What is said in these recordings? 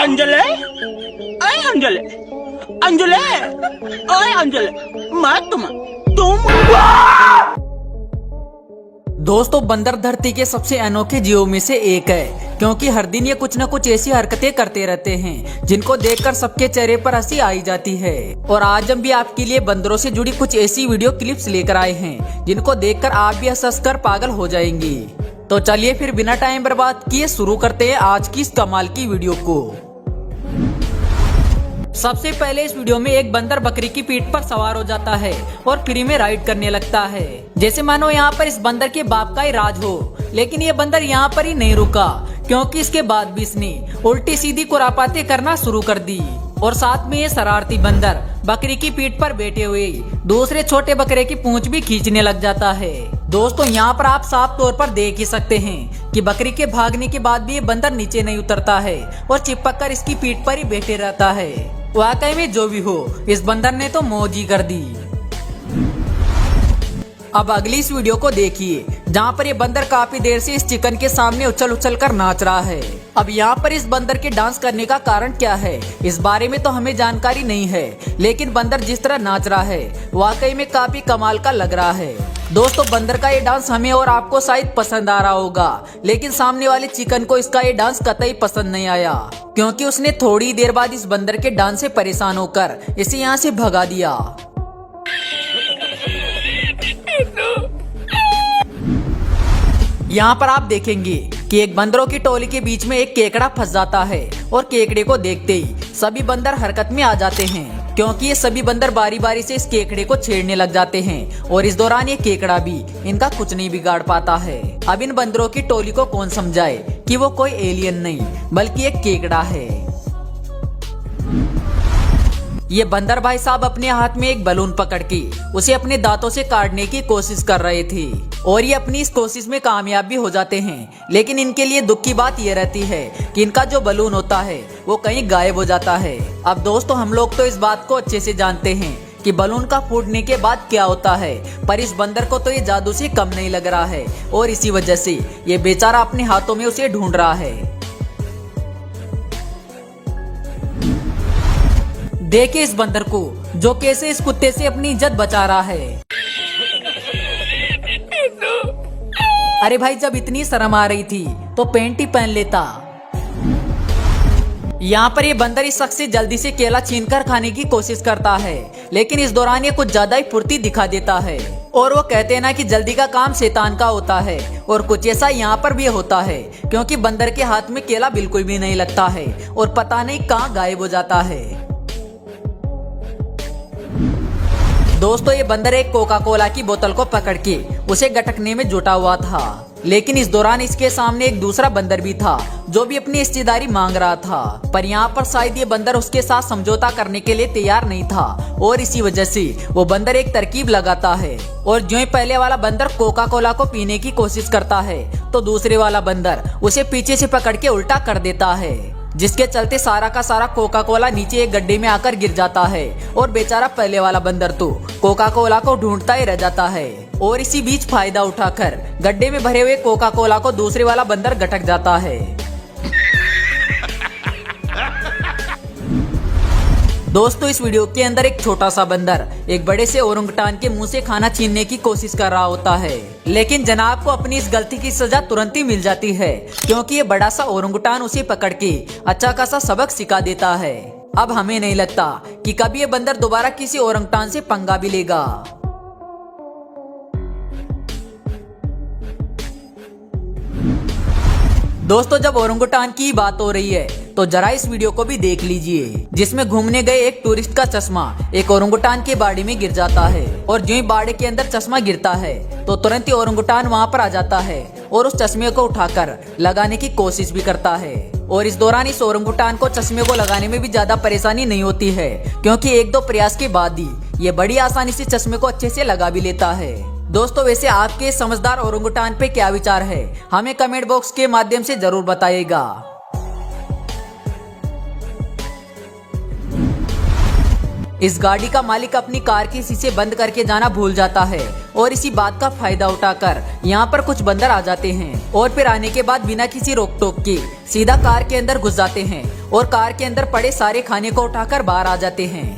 अंजले, अरे अंजले, अंजले, अरे अंजले, मैं तुम दोस्तों बंदर धरती के सबसे अनोखे जीवों में से एक है, क्योंकि हर दिन ये कुछ न कुछ ऐसी हरकतें करते रहते हैं जिनको देखकर सबके चेहरे पर हंसी आई जाती है। और आज हम भी आपके लिए बंदरों से जुड़ी कुछ ऐसी वीडियो क्लिप्स लेकर आए हैं जिनको देखकर आप भी हंस कर पागल हो जाएंगी। तो चलिए फिर बिना टाइम बर्बाद किए शुरू करते हैं आज की इस कमाल की वीडियो को। सबसे पहले इस वीडियो में एक बंदर बकरी की पीठ पर सवार हो जाता है और फ्री में राइड करने लगता है, जैसे मानो यहाँ पर इस बंदर के बाप का ही राज हो। लेकिन ये बंदर यहाँ पर ही नहीं रुका, क्योंकि इसके बाद भी इसने उल्टी सीधी खुरापाते करना शुरू कर दी। और साथ में ये शरारती बंदर बकरी की पीठ पर बैठे हुए दूसरे छोटे बकरे की पूंछ भी खींचने लग जाता है। दोस्तों यहाँ पर आप साफ तौर पर देख ही सकते हैं कि बकरी के भागने के बाद भी ये बंदर नीचे नहीं उतरता है और चिपक कर इसकी पीठ पर ही बैठे रहता है। वाकई में जो भी हो, इस बंदर ने तो मौज ही कर दी। अब अगली इस वीडियो को देखिए, जहाँ पर ये बंदर काफी देर से इस चिकन के सामने उछल उछल कर नाच रहा है। अब यहाँ पर इस बंदर के डांस करने का कारण क्या है, इस बारे में तो हमें जानकारी नहीं है, लेकिन बंदर जिस तरह नाच रहा है वाकई में काफी कमाल का लग रहा है। दोस्तों बंदर का ये डांस हमें और आपको शायद पसंद आ रहा होगा, लेकिन सामने वाले चिकन को इसका ये डांस कतई पसंद नहीं आया, क्योंकि उसने थोड़ी देर बाद इस बंदर के डांस से परेशान होकर इसे यहाँ से भगा दिया। यहाँ पर आप देखेंगे कि एक बंदरों की टोली के बीच में एक केकड़ा फंस जाता है और केकड़े को देखते ही सभी बंदर हरकत में आ जाते हैं, क्योंकि ये सभी बंदर बारी बारी से इस केकड़े को छेड़ने लग जाते हैं। और इस दौरान ये केकड़ा भी इनका कुछ नहीं बिगाड़ पाता है। अब इन बंदरों की टोली को कौन समझाए कि वो कोई एलियन नहीं बल्कि एक केकड़ा है। ये बंदर भाई साहब अपने हाथ में एक बलून पकड़ के उसे अपने दांतों से काटने की कोशिश कर रहे थे और ये अपनी इस कोशिश में कामयाब भी हो जाते हैं। लेकिन इनके लिए दुख की बात ये रहती है कि इनका जो बलून होता है वो कहीं गायब हो जाता है। अब दोस्तों हम लोग तो इस बात को अच्छे से जानते हैं कि बलून का फूटने के बाद क्या होता है, पर इस बंदर को तो ये जादू से कम नहीं लग रहा है और इसी वजह से ये बेचारा अपने हाथों में उसे ढूंढ रहा है। देखिए इस बंदर को जो कैसे इस कुत्ते से अपनी इज्जत बचा रहा है। अरे भाई जब इतनी शर्म आ रही थी तो पैंट ही पहन लेता। यहाँ पर ये बंदर इस शख्स से जल्दी से केला छीनकर खाने की कोशिश करता है, लेकिन इस दौरान ये कुछ ज्यादा ही फुर्ती दिखा देता है। और वो कहते हैं ना कि जल्दी का काम शैतान का होता है, और कुछ ऐसा यहाँ पर भी होता है, क्योंकि बंदर के हाथ में केला बिल्कुल भी नहीं लगता है और पता नहीं कहाँ गायब हो जाता है। दोस्तों ये बंदर एक कोका कोला की बोतल को पकड़ के उसे गटकने में जुटा हुआ था, लेकिन इस दौरान इसके सामने एक दूसरा बंदर भी था जो भी अपनी हिस्सेदारी मांग रहा था। पर यहाँ पर शायद ये बंदर उसके साथ समझौता करने के लिए तैयार नहीं था और इसी वजह से वो बंदर एक तरकीब लगाता है। और जो ही पहले वाला बंदर कोका कोला को पीने की कोशिश करता है तो दूसरे वाला बंदर उसे पीछे से पकड़ के उल्टा कर देता है, जिसके चलते सारा का सारा कोका कोला नीचे एक गड्ढे में आकर गिर जाता है और बेचारा पहले वाला बंदर तो कोका कोला को ढूंढता ही रह जाता है। और इसी बीच फायदा उठाकर गड्ढे में भरे हुए कोका कोला को दूसरे वाला बंदर गटक जाता है। दोस्तों इस वीडियो के अंदर एक छोटा सा बंदर एक बड़े से ओरंगुटान के मुंह से खाना छीनने की कोशिश कर रहा होता है, लेकिन जनाब को अपनी इस गलती की सजा तुरंत ही मिल जाती है, क्योंकि ये बड़ा सा ओरंगुटान उसे पकड़ के अच्छा खासा सबक सिखा देता है। अब हमें नहीं लगता कि कभी ये बंदर दोबारा किसी ओरंगुटान से पंगा भी लेगा। दोस्तों जब ओरंगुटान की बात हो रही है तो जरा इस वीडियो को भी देख लीजिए, जिसमें घूमने गए एक टूरिस्ट का चश्मा एक ओरंगुटान के बाड़े में गिर जाता है और जो ही बाड़े के अंदर चश्मा गिरता है तो तुरंत ही ओरंगुटान वहां पर आ जाता है और उस चश्मे को उठाकर लगाने की कोशिश भी करता है। और इस दौरान इस ओरंगुटान को चश्मे को लगाने में भी ज्यादा परेशानी नहीं होती है, क्योंकि एक दो प्रयास के बाद ही ये बड़ी आसानी से चश्मे को अच्छे से लगा भी लेता है। दोस्तों वैसे आपके समझदार ओरंगुटान पे क्या विचार है, हमें कमेंट बॉक्स के माध्यम से जरूर बताइएगा। इस गाड़ी का मालिक अपनी कार के शीशे बंद करके जाना भूल जाता है और इसी बात का फायदा उठाकर यहाँ पर कुछ बंदर आ जाते हैं और फिर आने के बाद बिना किसी रोक टोक के सीधा कार के अंदर घुस जाते हैं और कार के अंदर पड़े सारे खाने को उठाकर बाहर आ जाते हैं।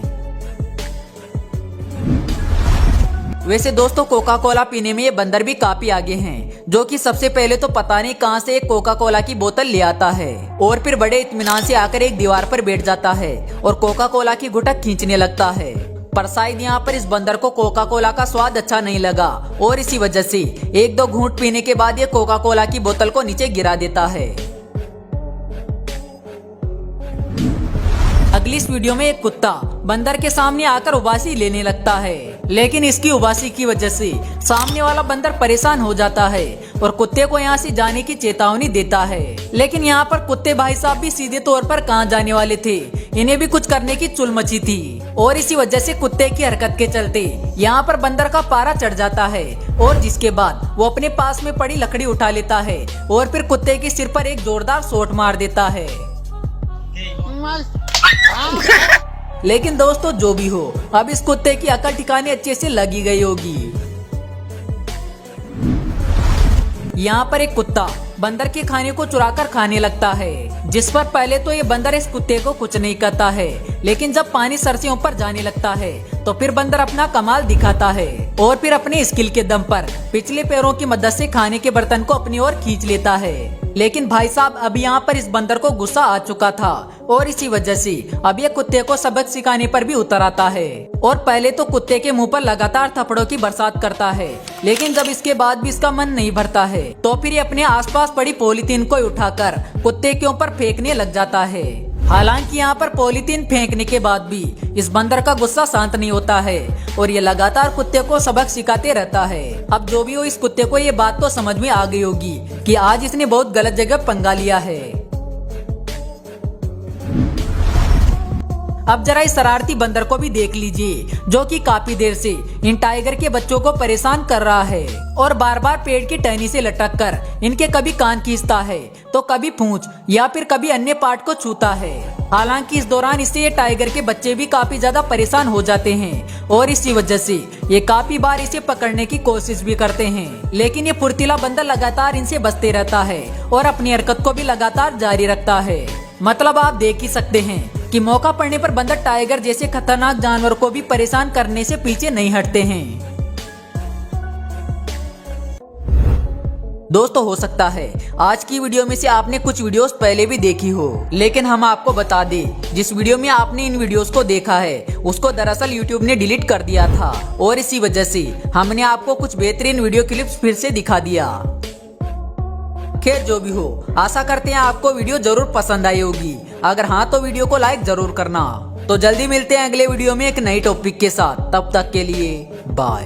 वैसे दोस्तों कोका कोला पीने में ये बंदर भी काफी आगे हैं, जो कि सबसे पहले तो पता नहीं कहां से एक कोका कोला की बोतल ले आता है और फिर बड़े इत्मीनान से आकर एक दीवार पर बैठ जाता है और कोका कोला की घुटक खींचने लगता है। पर शायद यहाँ पर इस बंदर को कोका कोला का स्वाद अच्छा नहीं लगा और इसी वजह से एक दो घूंट पीने के बाद ये कोका कोला की बोतल को नीचे गिरा देता है। अगली इस वीडियो में एक कुत्ता बंदर के सामने आकर उबासी लेने लगता है, लेकिन इसकी उबासी की वजह से सामने वाला बंदर परेशान हो जाता है और कुत्ते को यहाँ से जाने की चेतावनी देता है। लेकिन यहाँ पर कुत्ते भाई साहब भी सीधे तौर पर कहाँ जाने वाले थे, इन्हें भी कुछ करने की चुल मची थी और इसी वजह से कुत्ते की हरकत के चलते यहाँ पर बंदर का पारा चढ़ जाता है और जिसके बाद वो अपने पास में पड़ी लकड़ी उठा लेता है और फिर कुत्ते के सिर पर एक जोरदार शॉट मार देता है। लेकिन दोस्तों जो भी हो, अब इस कुत्ते की अकल ठिकाने अच्छे से लगी गई होगी। यहाँ पर एक कुत्ता बंदर के खाने को चुराकर खाने लगता है, जिस पर पहले तो ये बंदर इस कुत्ते को कुछ नहीं करता है, लेकिन जब पानी सर से ऊपर जाने लगता है तो फिर बंदर अपना कमाल दिखाता है और फिर अपने स्किल के दम पर पिछले पैरों की मदद से खाने के बर्तन को अपनी ओर खींच लेता है। लेकिन भाई साहब अब यहाँ पर इस बंदर को गुस्सा आ चुका था और इसी वजह से अब ये कुत्ते को सबक सिखाने पर भी उतर आता है और पहले तो कुत्ते के मुंह पर लगातार थप्पड़ों की बरसात करता है, लेकिन जब इसके बाद भी इसका मन नहीं भरता है तो फिर ये अपने आसपास पड़ी पॉलीथीन को उठाकर कुत्ते के ऊपर फेंकने लग जाता है। हालांकि यहाँ पर पॉलीथीन फेंकने के बाद भी इस बंदर का गुस्सा शांत नहीं होता है और ये लगातार कुत्ते को सबक सिखाते रहता है। अब जो भी हो, इस कुत्ते को ये बात तो समझ में आ गई होगी कि आज इसने बहुत गलत जगह पंगा लिया है। अब जरा इस शरारती बंदर को भी देख लीजिए, जो कि काफी देर से इन टाइगर के बच्चों को परेशान कर रहा है और बार बार पेड़ की टहनी से लटक कर इनके कभी कान खींचता है तो कभी पूंछ या फिर कभी अन्य पार्ट को छूता है। हालांकि इस दौरान इससे ये टाइगर के बच्चे भी काफी ज्यादा परेशान हो जाते हैं और इसी वजह से ये काफी बार इसे पकड़ने की कोशिश भी करते हैं, लेकिन ये फुर्तीला बंदर लगातार इनसे बचते रहता है और अपनी हरकत को भी लगातार जारी रखता है। मतलब आप देख ही सकते हैं कि मौका पड़ने पर बंदर टाइगर जैसे खतरनाक जानवर को भी परेशान करने से पीछे नहीं हटते हैं। दोस्तों हो सकता है आज की वीडियो में से आपने कुछ वीडियोस पहले भी देखी हो, लेकिन हम आपको बता दें जिस वीडियो में आपने इन वीडियोस को देखा है उसको दरअसल यूट्यूब ने डिलीट कर दिया था और इसी वजह से हमने आपको कुछ बेहतरीन वीडियो क्लिप्स फिर से दिखा दिया। खैर जो भी हो, आशा करते हैं आपको वीडियो जरूर पसंद आई होगी। अगर हाँ तो वीडियो को लाइक जरूर करना। तो जल्दी मिलते हैं अगले वीडियो में एक नई टॉपिक के साथ, तब तक के लिए बाय।